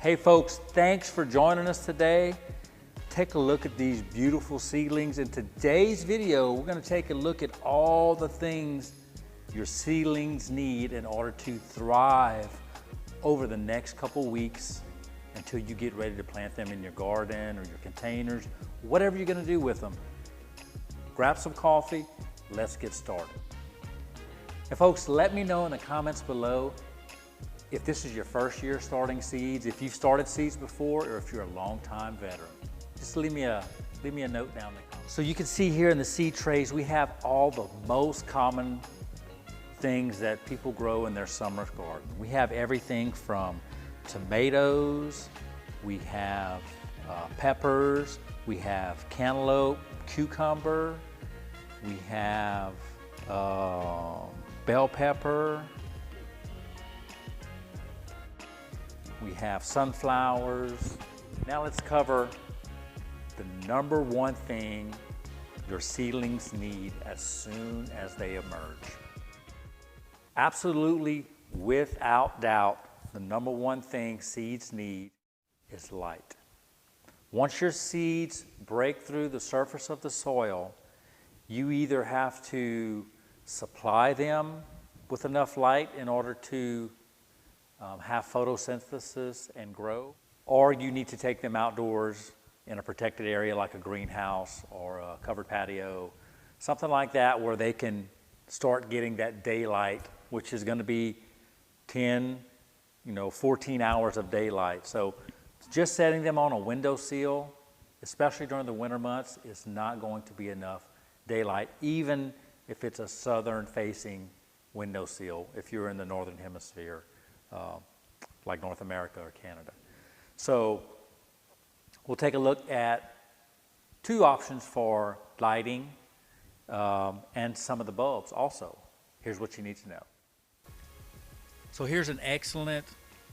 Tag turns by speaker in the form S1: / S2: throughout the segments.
S1: Hey folks, thanks for joining us today. Take a look at these beautiful seedlings. In today's video, we're going to take a look at all the things your seedlings need in order to thrive over the next couple weeks until you get ready to plant them in your garden or your containers, whatever you're going to do with them. Grab some coffee, let's get started. And folks, let me know in the comments below if this is your first year starting seeds, if you've started seeds before, or if you're a long-time veteran. Just leave me a note down there. So you can see here in the seed trays, we have all the most common things that people grow in their summer garden. We have everything from tomatoes, we have peppers, we have cantaloupe, cucumber, we have bell pepper, we have sunflowers. Now let's cover the number one thing your seedlings need as soon as they emerge. Absolutely, without doubt, the number one thing seeds need is light. Once your seeds break through the surface of the soil, you either have to supply them with enough light in order to have photosynthesis and grow, or you need to take them outdoors in a protected area like a greenhouse or a covered patio, something like that where they can start getting that daylight, which is going to be 10, 14 hours of daylight. So just setting them on a windowsill, especially during the winter months, is not going to be enough daylight, even if it's a southern facing windowsill, if you're in the northern hemisphere, like North America or Canada. So we'll take a look at two options for lighting and some of the bulbs also. Here's what you need to know. So here's an excellent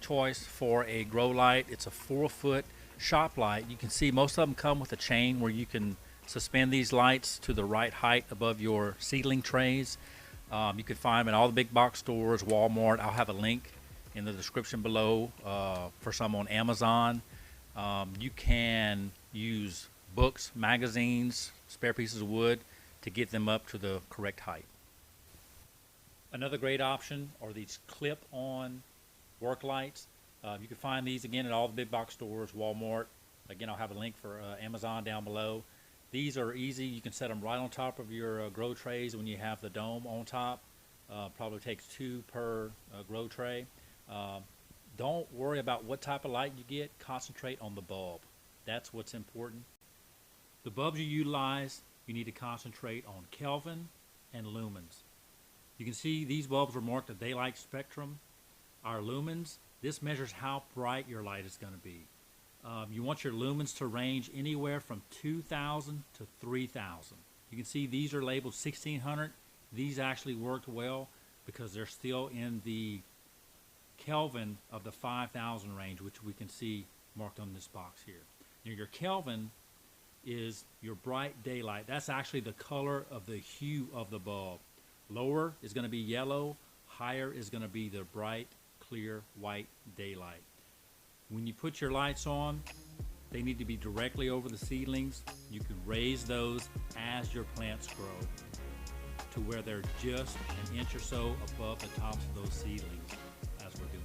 S1: choice for a grow light. It's a 4-foot shop light. You can see most of them come with a chain where you can suspend these lights to the right height above your seedling trays. You can find them in all the big box stores, Walmart. I'll have a link in the description below for some on Amazon. You can use books, magazines, spare pieces of wood to get them up to the correct height. Another great option are these clip-on work lights. You can find these again at all the big box stores, Walmart. Again, I'll have a link for Amazon down below. These are easy. You can set them right on top of your grow trays when you have the dome on top. Probably takes 2 per grow tray. Don't worry about what type of light you get. Concentrate on the bulb. That's what's important. The bulbs you utilize, you need to concentrate on Kelvin and lumens. You can see these bulbs are marked a daylight spectrum. Our lumens, this measures how bright your light is going to be. You want your lumens to range anywhere from 2,000 to 3,000. You can see these are labeled 1,600. These actually worked well because they're still in the Kelvin of the 5,000 range, which we can see marked on this box here. Now, your Kelvin is your bright daylight. That's actually the color of the hue of the bulb. Lower is going to be yellow, higher is going to be the bright, clear, white daylight. When you put your lights on, they need to be directly over the seedlings. You can raise those as your plants grow to where they're just an inch or so above the tops of those seedlings, as we're doing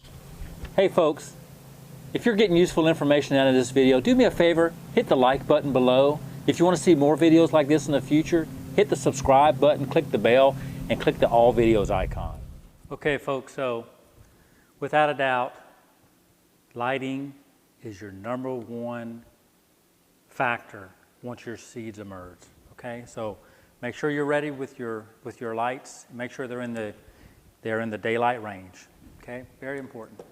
S1: here. Hey folks, if you're getting useful information out of this video, do me a favor, hit the like button below. If you want to see more videos like this in the future, hit the subscribe button, click the bell, and click the all videos icon. Okay folks, so without a doubt, lighting is your number one factor once your seeds emerge. Okay, so make sure you're ready with your lights. Make sure they're in the daylight range. Okay, very important.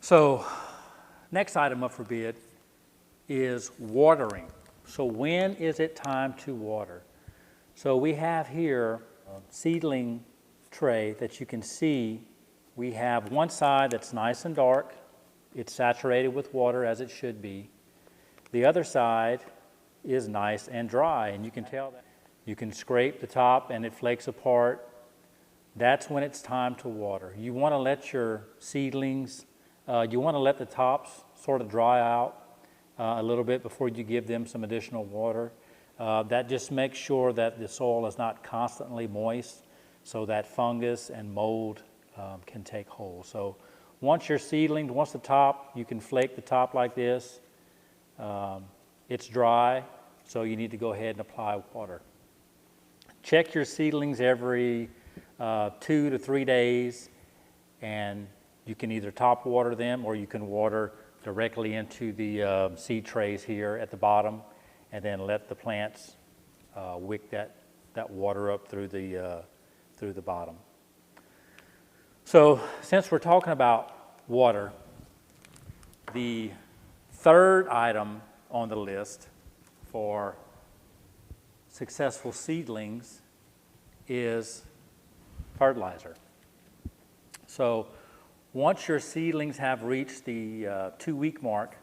S1: So next item up for bid is watering. So when is it time to water? So we have here a seedling tray that you can see. We have one side that's nice and dark. It's saturated with water as it should be. The other side is nice and dry, and you can tell that. You can scrape the top and it flakes apart. that's when it's time to water. You want to let your seedlings, you want to let the tops sort of dry out a little bit before you give them some additional water. That just makes sure that the soil is not constantly moist so that fungus and mold can take hold. So once your seedling, once the top, you can flake the top like this, it's dry, so you need to go ahead and apply water. Check your seedlings every 2 to 3 days, and you can either top water them or you can water directly into the seed trays here at the bottom, and then let the plants wick that water up through the bottom. So since we're talking about water, the third item on the list for successful seedlings is fertilizer. So once your seedlings have reached the 2-week mark,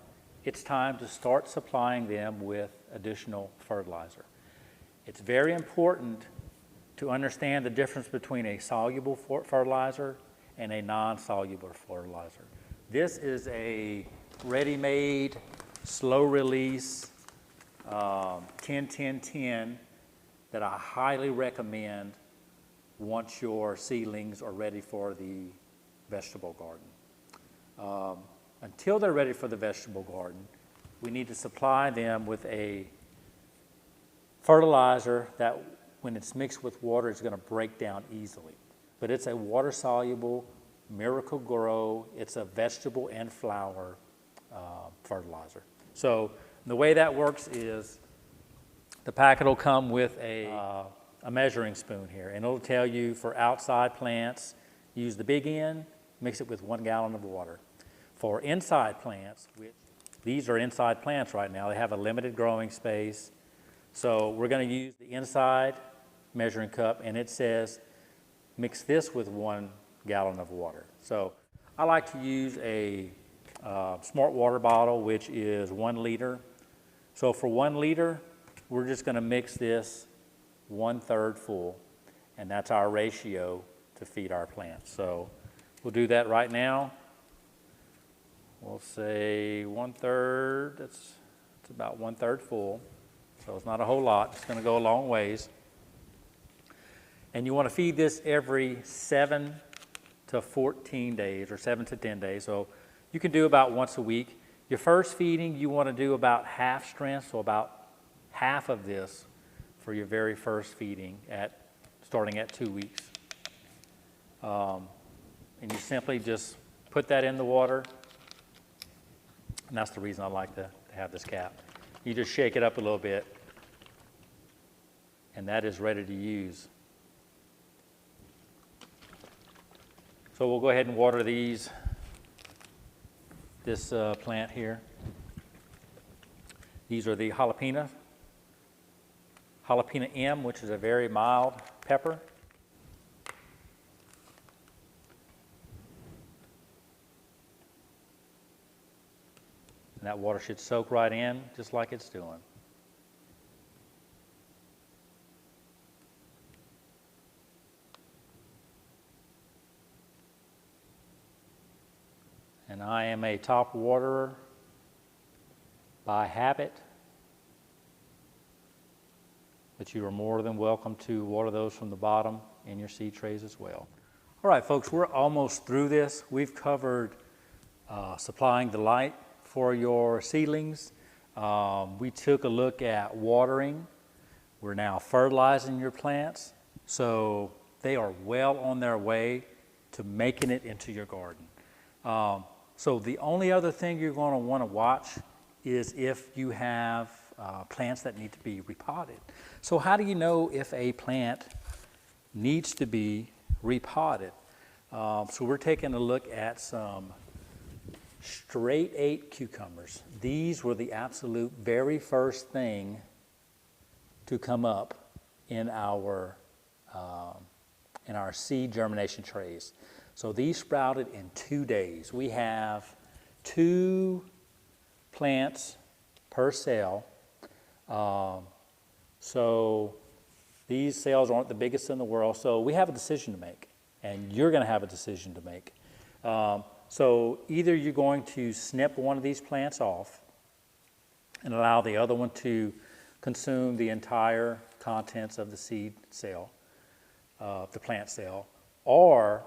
S1: it's time to start supplying them with additional fertilizer. It's very important to understand the difference between a soluble fertilizer and a non-soluble fertilizer. This is a ready-made, slow-release 10-10-10 that I highly recommend once your seedlings are ready for the vegetable garden. Until they're ready for the vegetable garden, we need to supply them with a fertilizer that when it's mixed with water is going to break down easily. But it's a water-soluble, Miracle-Gro, it's a vegetable and flower fertilizer. So the way that works is the packet will come with a measuring spoon here, and it'll tell you for outside plants, use the big end, mix it with 1 gallon of water. For inside plants, which these are inside plants right now, they have a limited growing space, so we're going to use the inside measuring cup, and it says mix this with 1 gallon of water. So I like to use a smart water bottle, which is 1 liter. So for 1 liter, we're just going to mix this 1/3 full, and that's our ratio to feed our plants. So we'll do that right now. We'll say 1/3, it's about 1/3 full, so it's not a whole lot. It's going to go a long ways. And you want to feed this every 7 to 14 days, or 7 to 10 days. So you can do about once a week. Your first feeding, you want to do about half strength, so about half of this for your very first feeding starting at 2 weeks. And you simply just put that in the water, and that's the reason I like to have this cap. You just shake it up a little bit, and that is ready to use. So we'll go ahead and water this plant here. These are the jalapeno M, which is a very mild pepper. And that water should soak right in, just like it's doing. And I am a top waterer by habit, but you are more than welcome to water those from the bottom in your seed trays as well. All right, folks, we're almost through this. We've covered supplying the light for your seedlings. We took a look at watering. We're now fertilizing your plants, so they are well on their way to making it into your garden. So the only other thing you're going to want to watch is if you have plants that need to be repotted. So how do you know if a plant needs to be repotted? So we're taking a look at some straight 8 cucumbers. These were the absolute very first thing to come up in our seed germination trays. So these sprouted in 2 days. We have 2 plants per cell. So these cells aren't the biggest in the world. So we have a decision to make. and you're going to have a decision to make. So either you're going to snip one of these plants off and allow the other one to consume the entire contents of the seed cell, the plant cell, or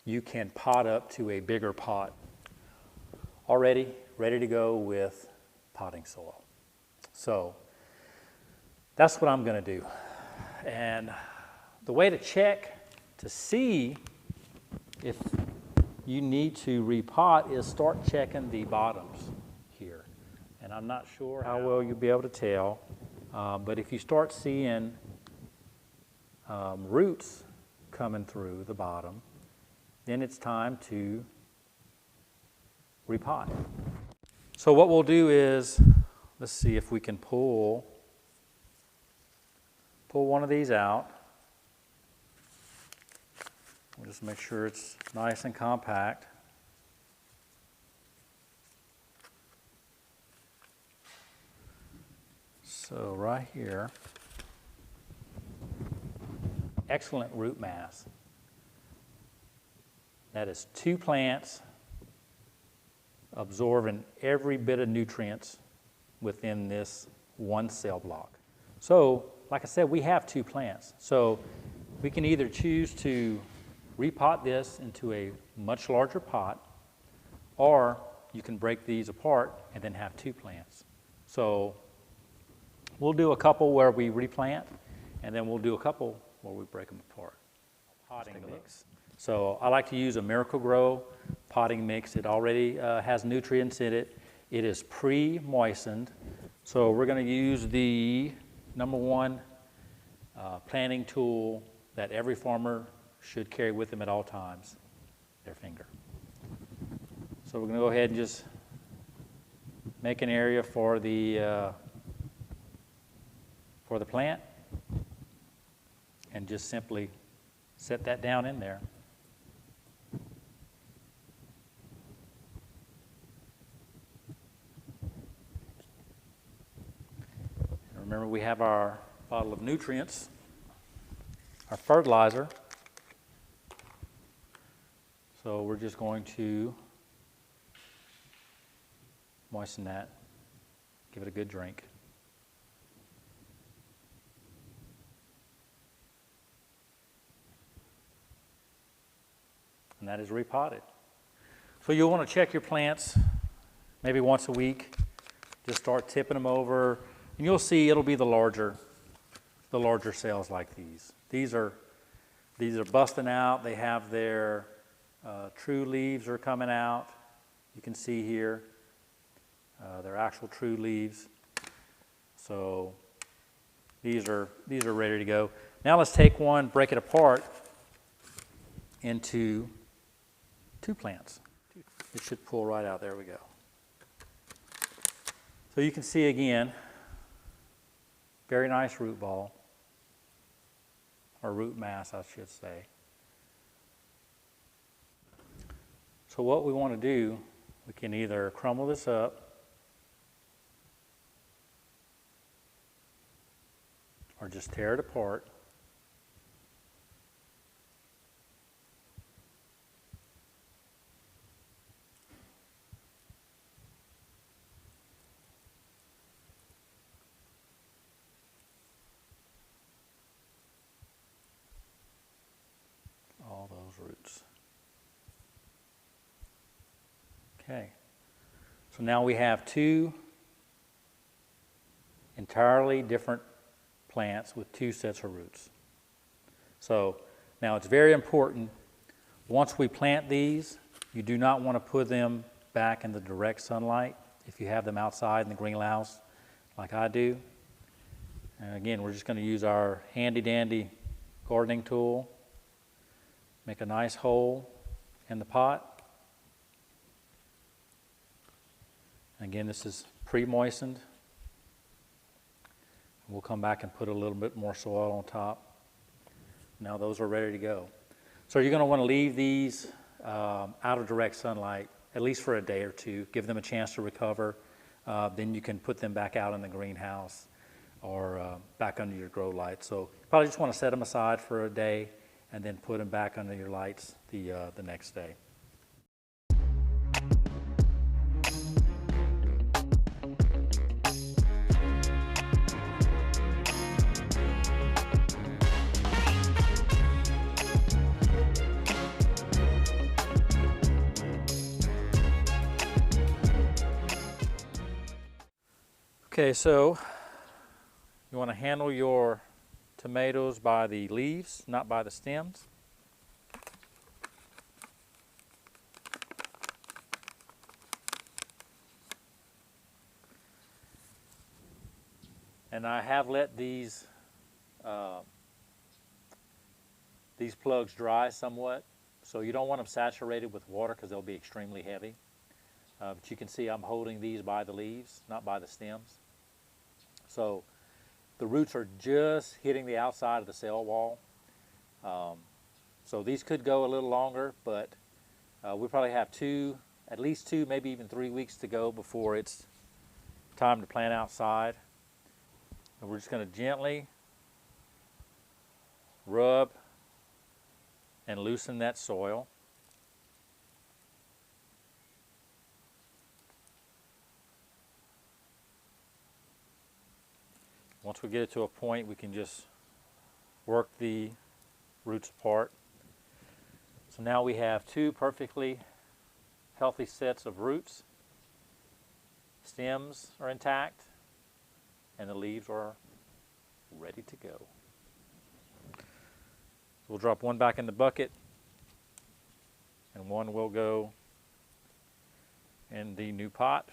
S1: you can pot up to a bigger pot already ready to go with potting soil. So that's what I'm going to do. And the way to check to see if you need to repot is start checking the bottoms here. And I'm not sure how well you'll be able to tell, but if you start seeing roots coming through the bottom, then it's time to repot. So what we'll do is, let's see if we can pull one of these out. We'll just make sure it's nice and compact. So right here, excellent root mass. That is 2 plants absorbing every bit of nutrients within this one cell block. So, like I said, we have 2 plants. So we can either choose to repot this into a much larger pot, or you can break these apart and then have 2 plants. So we'll do a couple where we replant, and then we'll do a couple where we break them apart. Potting mix. So I like to use a Miracle-Gro potting mix. It already has nutrients in it. It is pre-moistened. So we're going to use the #1 planting tool that every farmer should carry with them at all times, their finger. So we're going to go ahead and just make an area for the plant, and just simply set that down in there. And remember, we have our bottle of nutrients, our fertilizer. So we're just going to moisten that, give it a good drink. And that is repotted. So you'll want to check your plants maybe once a week. Just start tipping them over, and you'll see it'll be the larger cells like these. These are busting out. They have their true leaves are coming out. You can see here their actual true leaves. So these are ready to go. Now let's take one, break it apart into 2 plants. It should pull right out. There we go. So you can see again, very nice root ball, or root mass, I should say. So what we want to do, we can either crumble this up or just tear it apart. All those roots. Okay, so now we have 2 entirely different plants with 2 sets of roots. So now it's very important, once we plant these, you do not want to put them back in the direct sunlight if you have them outside in the greenhouse like I do. And again, we're just going to use our handy dandy gardening tool, make a nice hole in the pot. Again, this is pre-moistened. We'll come back and put a little bit more soil on top. Now those are ready to go. So you're going to want to leave these out of direct sunlight, at least for a day or 2. Give them a chance to recover. Then you can put them back out in the greenhouse or back under your grow light. So you probably just want to set them aside for a day and then put them back under your lights the next day. Okay, so you want to handle your tomatoes by the leaves, not by the stems. And I have let these plugs dry somewhat, so you don't want them saturated with water because they'll be extremely heavy. But you can see I'm holding these by the leaves, not by the stems. So the roots are just hitting the outside of the cell wall. So these could go a little longer, but we probably have at least 2, maybe even 3 weeks to go before it's time to plant outside. And we're just going to gently rub and loosen that soil. Once we get it to a point, we can just work the roots apart. So now we have 2 perfectly healthy sets of roots. Stems are intact, and the leaves are ready to go. We'll drop one back in the bucket, and one will go in the new pot.